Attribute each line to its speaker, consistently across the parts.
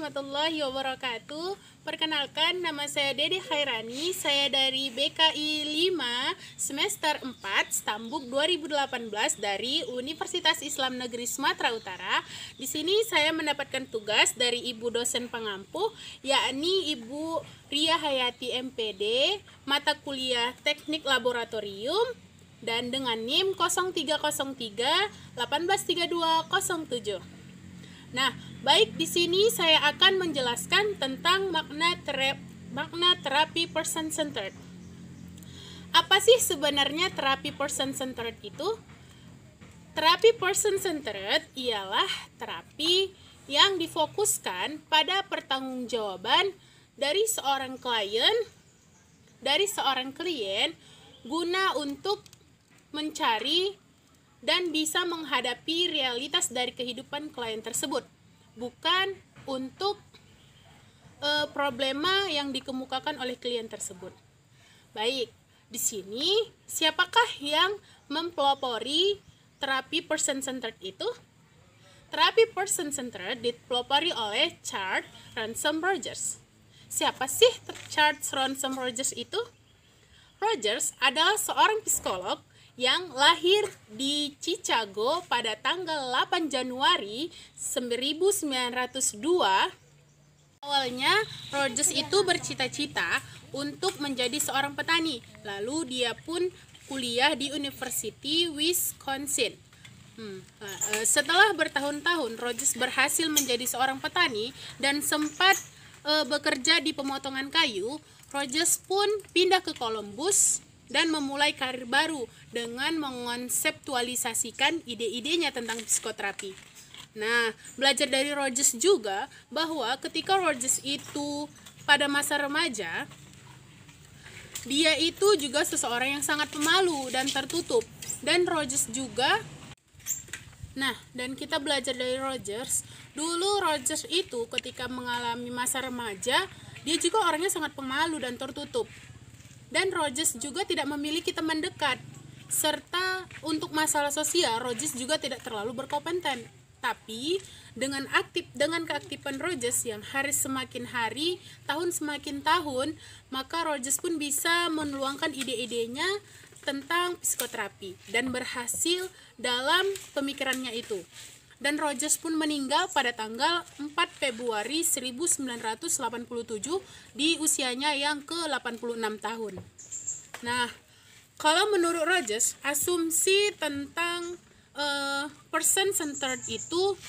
Speaker 1: warahmatullahi wabarakatuh. Perkenalkan, nama saya Dede Khairani. Saya dari BKI 5 semester 4 Stambuk 2018 dari Universitas Islam Negeri Sumatera Utara. Di sini saya mendapatkan tugas dari Ibu dosen pengampu, yakni Ibu Ria Hayati MPD, mata kuliah Teknik Laboratorium, dan dengan NIM 0303 183207. Nah, baik, di sini saya akan menjelaskan tentang makna terapi person centered. Apa sih sebenarnya terapi person centered itu? Terapi person centered ialah terapi yang difokuskan pada pertanggungjawaban dari seorang klien guna untuk mencari dan bisa menghadapi realitas dari kehidupan klien tersebut, bukan untuk problema yang dikemukakan oleh klien tersebut. Baik, di sini siapakah yang mempelopori terapi person centered itu? Terapi person centered dipelopori oleh Charles Ransom Rogers. Siapa sih Charles Ransom Rogers itu? Rogers adalah seorang psikolog yang lahir di Chicago pada tanggal 8 Januari 1902. Awalnya, Rogers itu bercita-cita untuk menjadi seorang petani. Lalu dia pun kuliah di University Wisconsin. Setelah bertahun-tahun, Rogers berhasil menjadi seorang petani dan sempat bekerja di pemotongan kayu. Rogers pun pindah ke Columbus dan memulai karir baru dengan mengonseptualisasikan ide-idenya tentang psikoterapi. Nah, belajar dari Rogers juga bahwa ketika Rogers itu pada masa remaja, dia itu juga seseorang yang sangat pemalu dan tertutup. Dan Rogers juga, dan kita belajar dari Rogers, dulu Rogers itu ketika mengalami masa remaja, dia juga orangnya sangat pemalu dan tertutup. Dan Rogers juga tidak memiliki teman dekat. Serta untuk masalah sosial, Rogers juga tidak terlalu berkompeten. Tapi dengan keaktifan Rogers yang hari semakin hari, tahun semakin tahun, maka Rogers pun bisa menuangkan ide-idenya tentang psikoterapi dan berhasil dalam pemikirannya itu. Dan Rogers pun meninggal pada tanggal 4 Februari 1987 di usianya yang ke-86 tahun. Nah, kalau menurut Rogers, asumsi tentang person centered itu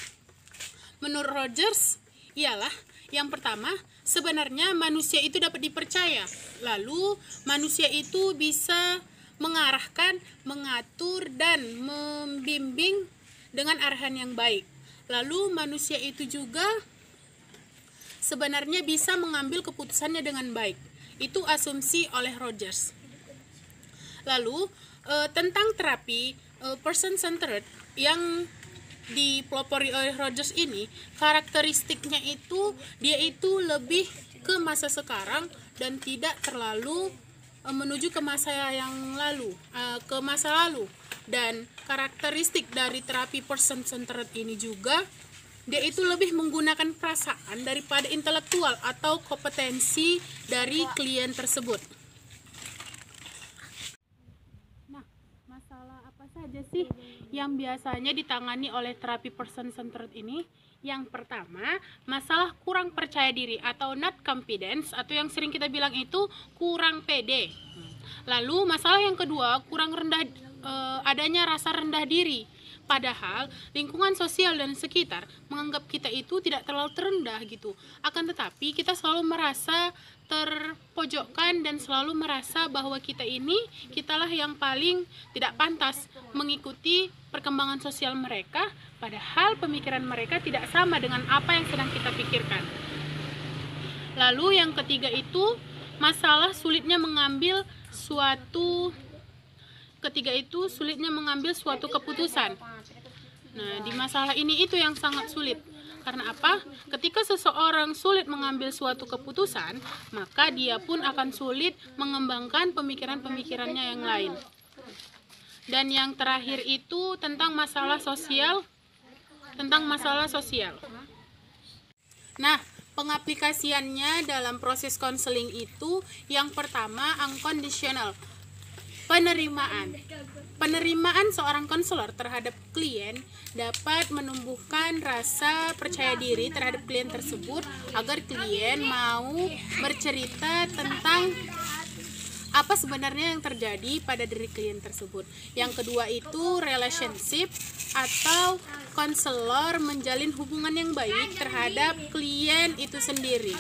Speaker 1: menurut Rogers ialah yang pertama, sebenarnya manusia itu dapat dipercaya. Lalu manusia itu bisa mengarahkan, mengatur, dan membimbing dengan arahan yang baik. Lalu manusia itu juga sebenarnya bisa mengambil keputusannya dengan baik. Itu asumsi oleh Rogers. Lalu tentang terapi person centered yang dipelopori oleh Rogers ini, karakteristiknya itu dia itu lebih ke masa sekarang dan tidak terlalu menuju ke masa yang lalu, ke masa lalu. Dan karakteristik dari terapi person centered ini juga dia itu lebih menggunakan perasaan daripada intelektual atau kompetensi dari klien tersebut. Nah, masalah apa saja sih yang biasanya ditangani oleh terapi person centered ini? Yang pertama, masalah kurang percaya diri atau not confidence, atau yang sering kita bilang itu kurang pede. Lalu masalah yang kedua, adanya rasa rendah diri. Padahal lingkungan sosial dan sekitar menganggap kita itu tidak terlalu terendah gitu. Akan tetapi kita selalu merasa terpojokkan dan selalu merasa bahwa kitalah yang paling tidak pantas mengikuti perkembangan sosial mereka, padahal pemikiran mereka tidak sama dengan apa yang sedang kita pikirkan. Lalu yang ketiga itu masalah sulitnya mengambil suatu keputusan. Nah, di masalah ini itu yang sangat sulit. Karena apa? Ketika seseorang sulit mengambil suatu keputusan, maka dia pun akan sulit mengembangkan pemikiran-pemikirannya yang lain. Dan yang terakhir itu tentang masalah sosial. Nah, Pengaplikasiannya dalam proses konseling itu yang pertama unconditional, penerimaan. Penerimaan seorang konselor terhadap klien dapat menumbuhkan rasa percaya diri terhadap klien tersebut agar klien mau bercerita tentang apa sebenarnya yang terjadi pada diri klien tersebut. Yang kedua itu relationship, atau konselor menjalin hubungan yang baik terhadap klien itu sendiri.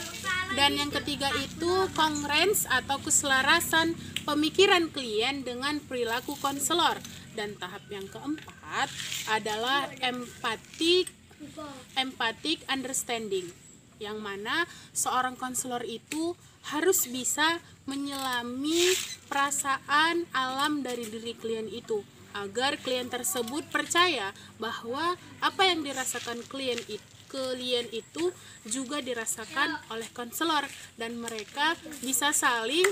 Speaker 1: Dan yang ketiga itu congruence, atau keselarasan pemikiran klien dengan perilaku konselor. Dan tahap yang keempat adalah empathic understanding, yang mana seorang konselor itu harus bisa menyelami perasaan alam dari diri klien itu, agar klien tersebut percaya bahwa apa yang dirasakan klien itu juga dirasakan oleh konselor, dan mereka bisa saling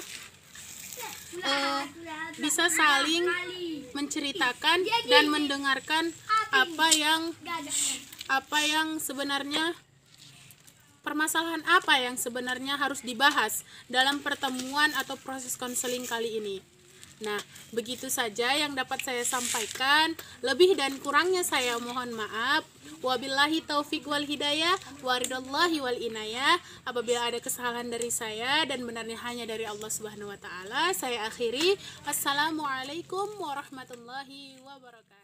Speaker 1: menceritakan dan mendengarkan apa yang sebenarnya, permasalahan apa yang sebenarnya harus dibahas dalam pertemuan atau proses konseling kali ini. Nah, begitu saja yang dapat saya sampaikan. Lebih dan kurangnya saya mohon maaf. Wabillahi taufik wal hidayah, waridallahi wal inayah. Apabila ada kesalahan dari saya dan benarnya hanya dari Allah Subhanahu wa taala, saya akhiri. Assalamualaikum warahmatullahi wabarakatuh.